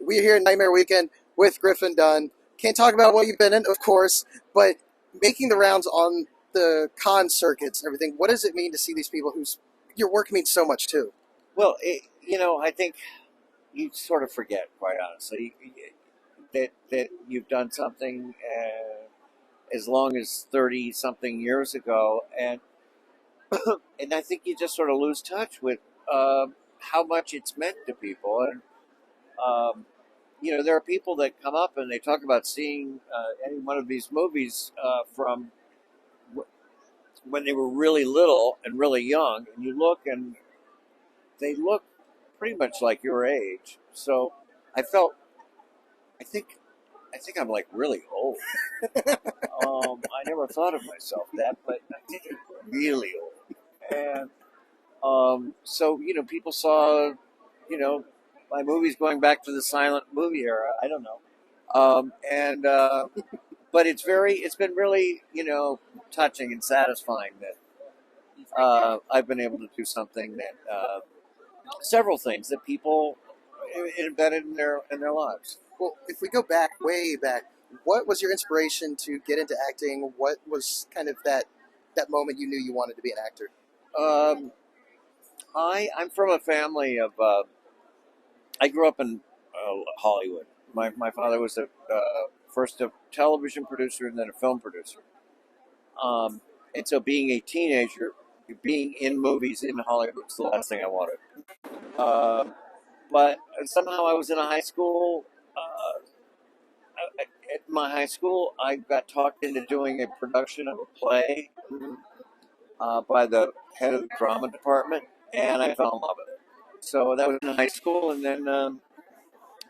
We're here at Nightmare Weekend with Griffin Dunne. Can't talk about what you've been in, of course, but making the rounds on the con circuits and everything, what does it mean to see these people whose your work means so much too? Well, I think you sort of forget, quite honestly, that you've done something as long as 30 something years ago, and and I think you just sort of lose touch with how much it's meant to people. And there are people that come up and they talk about seeing any one of these movies from when they were really little and really young, and you look and they look pretty much like your age. So I felt, I think, I think I'm like really old. I never thought of myself that, but I think I'm really old. And so people saw, my movies going back to the silent movie era. I don't know, and but it's been really, touching and satisfying that I've been able to do something that several things that people embedded in their lives. Well, if we go back, way back, what was your inspiration to get into acting? What was kind of that moment you knew you wanted to be an actor? Um, I'm from a family of. I grew up in Hollywood. My father was first a television producer and then a film producer. And so, being a teenager, being in movies in Hollywood was the last thing I wanted. Uh, but somehow I was in a high school. At my high school, I got talked into doing a production of a play by the head of the drama department, and I fell in love with it. So that was in high school, and then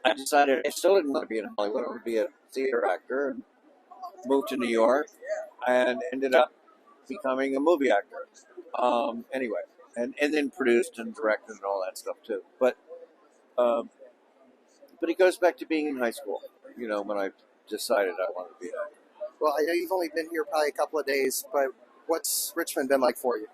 I decided I still didn't want to be in Hollywood. I wanted to be a theater actor, and moved to New York, and ended up becoming a movie actor. Anyway, and then produced and directed and all that stuff too. Um, but it goes back to being in high school. When I decided I wanted to be an actor. Well, I know you've only been here probably a couple of days, but what's Richmond been like for you?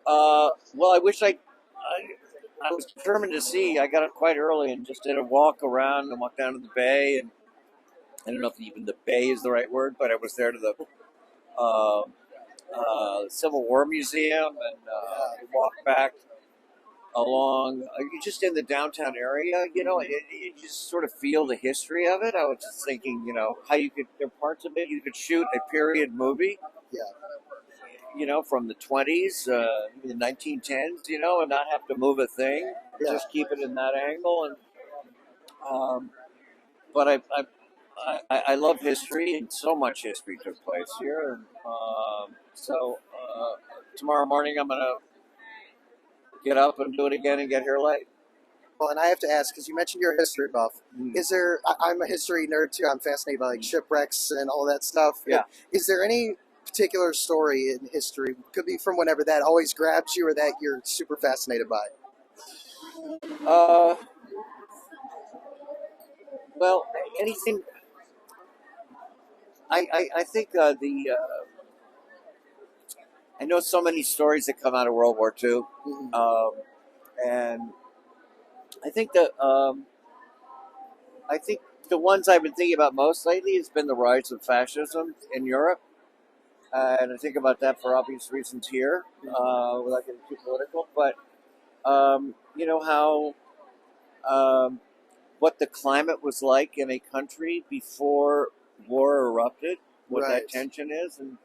Well, I was determined to see. I got up quite early and just did a walk around and walked down to the bay. And I don't know if even the bay is the right word, but I was there to the uh, Civil War Museum and walked back along. You just in the downtown area, you just sort of feel the history of it. I was just thinking, how there are parts of it you could shoot a period movie. Yeah. From the 20s, the 1910s, and not have to move a thing. Yeah. Just keep it in that angle. And but I love history, and so much history took place here. And so tomorrow morning I'm gonna get up and do it again and get here late. Well, and I have to ask, because you mentioned you're a history buff. Mm. Is there? I'm a history nerd too. I'm fascinated by like shipwrecks and all that stuff. Yeah. Is there any particular story in history, could be from whenever, that always grabs you or that you're super fascinated by? Uh, well, anything. I think I know so many stories that come out of World War II, and I think that I think the ones I've been thinking about most lately has been the rise of fascism in Europe, and I think about that for obvious reasons here, without getting too political. But how what the climate was like in a country before war erupted, what Right. that tension is, and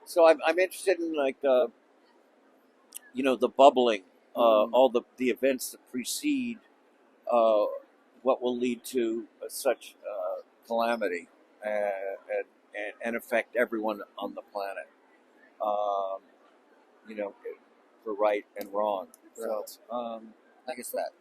so I'm interested in like the bubbling, all the events that precede uh, what will lead to such calamity and affect everyone on the planet. Um, for right and wrong. Right. So I guess that.